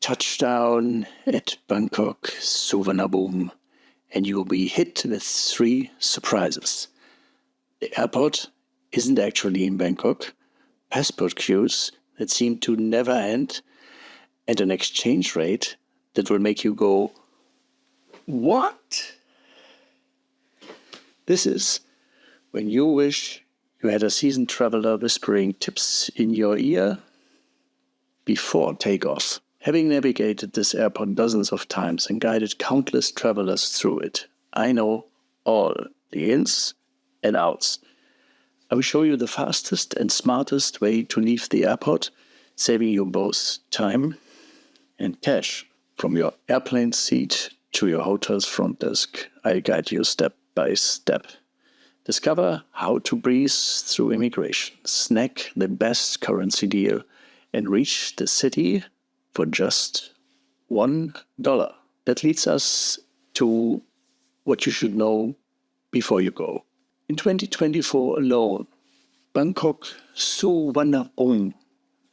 Touchdown at Bangkok Suvarnabhumi, and you'll be hit with 3 surprises. The airport isn't actually in Bangkok, passport queues that seem to never end, and an exchange rate that will make you go, "What?" This is when you wish you had a seasoned traveler whispering tips in your ear before takeoff. Having navigated this airport dozens of times and guided countless travelers through it, I know all the ins and outs. I will show you the fastest and smartest way to leave the airport, saving you both time and cash. From your airplane seat to your hotel's front desk, I guide you step by step. Discover how to breeze through immigration, snag the best currency deal, and reach the city for just $1. That leads us to what you should know before you go. In 2024 alone, Bangkok Suvarnabhumi,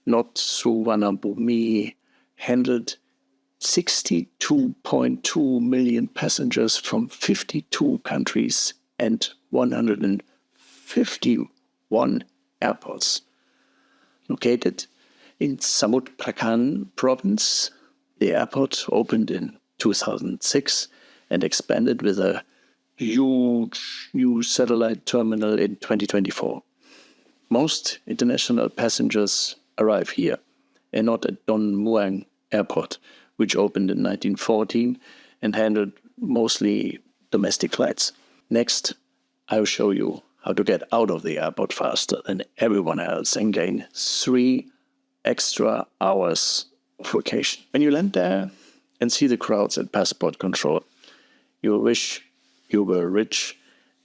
not Suvarnabhumi, handled 62.2 million passengers from 52 countries and 151 airports. Located in Samut Prakan province, the airport opened in 2006 and expanded with a huge new satellite terminal in 2024. Most international passengers arrive here and not at Don Muang Airport, which opened in 1914 and handled mostly domestic flights. Next, I'll show you how to get out of the airport faster than everyone else and gain 3 extra hours of vacation. When you land there and see the crowds at passport control, you wish you were rich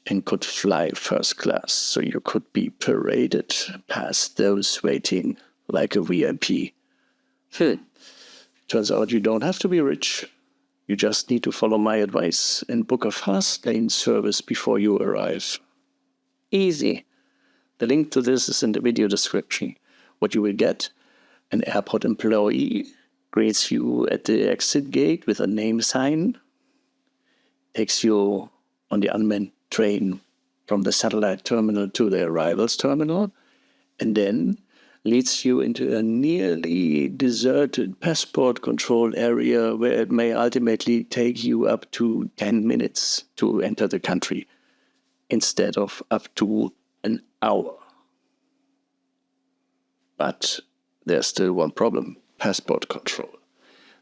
and could fly first class, so you could be paraded past those waiting like a VIP. Turns out you don't have to be rich. You just need to follow my advice and book a fast lane service before you arrive. Easy. The link to this is in the video description. What you will get: an airport employee greets you at the exit gate with a name sign, takes you on the unmanned train from the satellite terminal to the arrivals terminal, and then leads you into a nearly deserted passport control area where it may ultimately take you up to 10 minutes to enter the country, instead of up to an hour. But there's still one problem: passport control.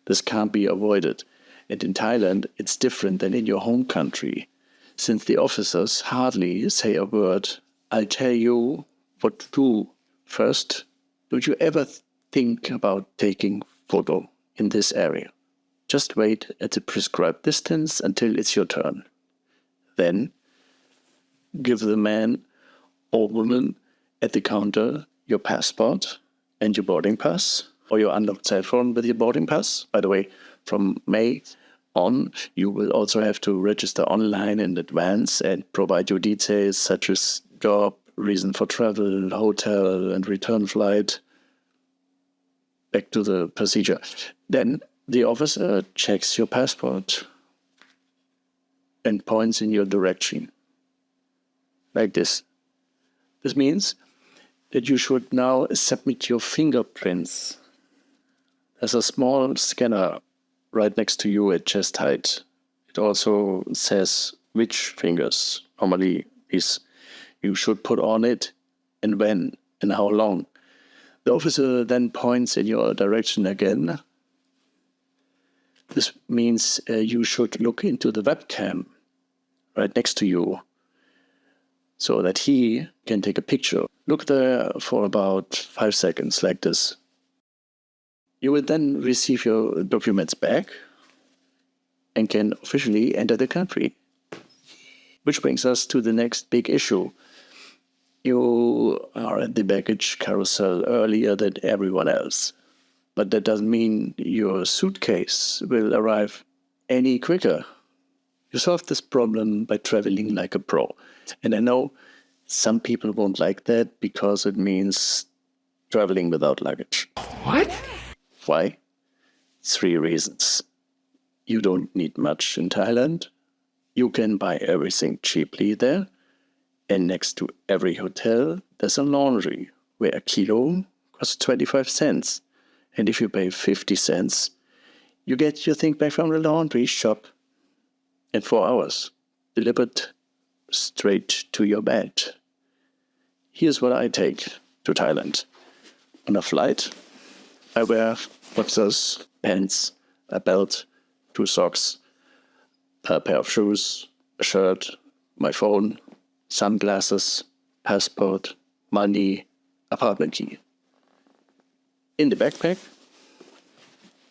This can't be avoided, and in Thailand it's different than in your home country. Since the officers hardly say a word, I'll tell you what to do. First, don't you ever think about taking photo in this area. Just wait at the prescribed distance until it's your turn. Then, give the man or woman at the counter your passport and your boarding pass, or your unlocked cell phone with your boarding pass. By the way, from May on, you will also have to register online in advance and provide your details such as job, reason for travel, hotel, and return flight. Back to the procedure. Then the officer checks your passport and points in your direction. Like this. This means that you should now submit your fingerprints. There's a small scanner right next to you at chest height. It also says which fingers normally you should put on it, and when, and how long. The officer then points in your direction again. This means you should look into the webcam right next to you so that he can take a picture. Look there for about 5 seconds, like this. You will then receive your documents back and can officially enter the country. Which brings us to the next big issue. You are at the baggage carousel earlier than everyone else. But that doesn't mean your suitcase will arrive any quicker. You solve this problem by traveling like a pro. And I know some people won't like that because it means traveling without luggage. What? Why? 3 reasons. You don't need much in Thailand. You can buy everything cheaply there. And next to every hotel, there's a laundry where a kilo costs 25 cents. And if you pay 50 cents, you get your thing back from the laundry shop in 4 hours, delivered straight to your bed. Here's what I take to Thailand. On a flight, I wear boxers, pants, a belt, 2 socks, a pair of shoes, a shirt, my phone, sunglasses, passport, money, apartment key. In the backpack,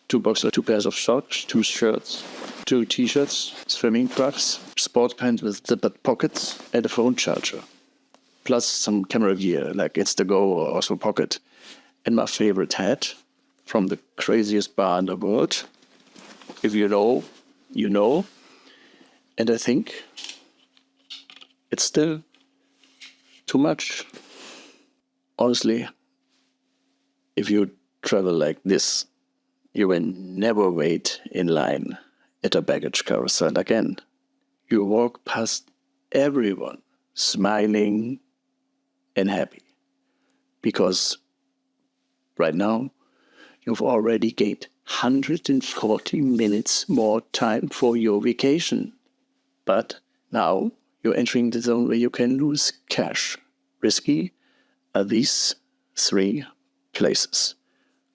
2 boxers, 2 pairs of shorts, 2 shirts, 2 t-shirts, swimming trunks, sport pants with zippered pockets, and a phone charger. Plus some camera gear like Insta-Go or Osmo Pocket. And my favorite hat from the craziest bar in the world. If you know, you know. And I think it's still too much. Honestly, if you travel like this, you will never wait in line at a baggage carousel again. You walk past everyone smiling and happy. Because right now, you've already gained 140 minutes more time for your vacation. But now you're entering the zone where you can lose cash. Risky are these 3 places: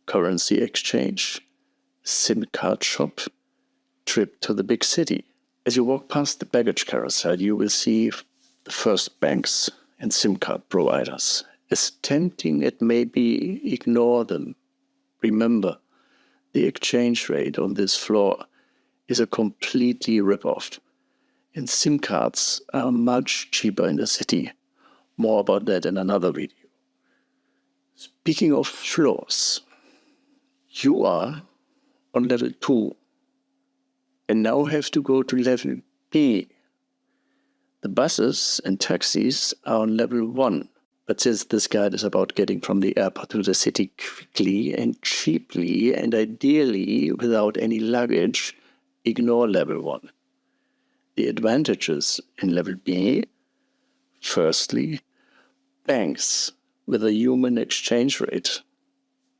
currency exchange, SIM card shop, trip to the big city. As you walk past the baggage carousel, you will see the first banks and SIM card providers. As tempting it may be, ignore them. Remember, the exchange rate on this floor is a completely rip-off. And SIM cards are much cheaper in the city. More about that in another video. Speaking of floors, you are on level 2 and now have to go to level B. The buses and taxis are on level 1. But since this guide is about getting from the airport to the city quickly and cheaply and ideally without any luggage, ignore level 1. The advantages in level B: firstly, banks with a human exchange rate.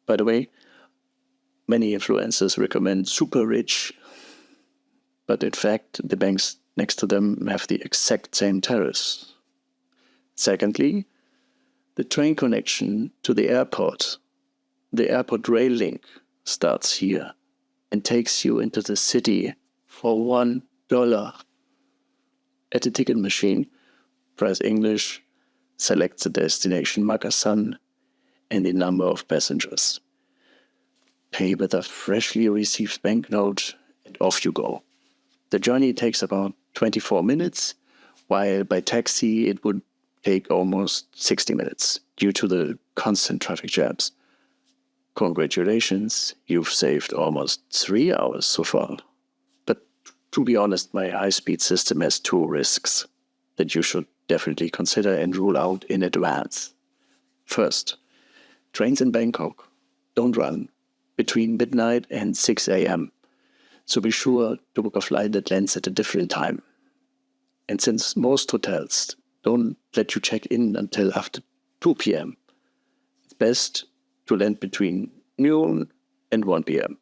By the way, many influencers recommend super rich, but in fact, the banks next to them have the exact same tariffs. Secondly, the train connection to the airport rail link starts here and takes you into the city for $1. At the ticket machine, press English, select the destination Makassar and the number of passengers. Pay with a freshly received banknote and off you go. The journey takes about 24 minutes, while by taxi it would take almost 60 minutes due to the constant traffic jams. Congratulations, you've saved almost 3 hours so far. But to be honest, my high-speed system has 2 risks that you should definitely consider and rule out in advance. First, trains in Bangkok don't run between midnight and 6 a.m. So be sure to book a flight that lands at a different time. And since most hotels don't let you check in until after 2 p.m., it's best to land between noon and 1 p.m.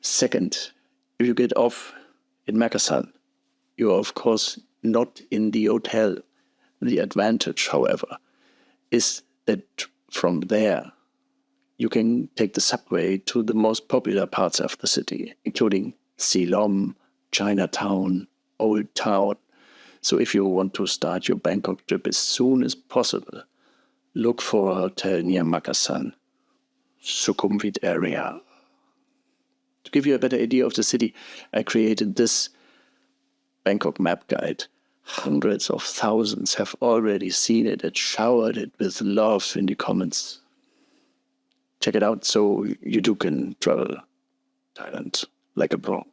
Second, if you get off in Makassar, you are of course not in the hotel. The advantage, however, is that from there you can take the subway to the most popular parts of the city, including Silom, Chinatown, Old Town. So if you want to start your Bangkok trip as soon as possible, look for a hotel near Makassar, Sukhumvit area. To give you a better idea of the city, I created this Bangkok map guide. Hundreds of thousands have already seen it and showered it with love in the comments. Check it out so you too can travel Thailand like a pro.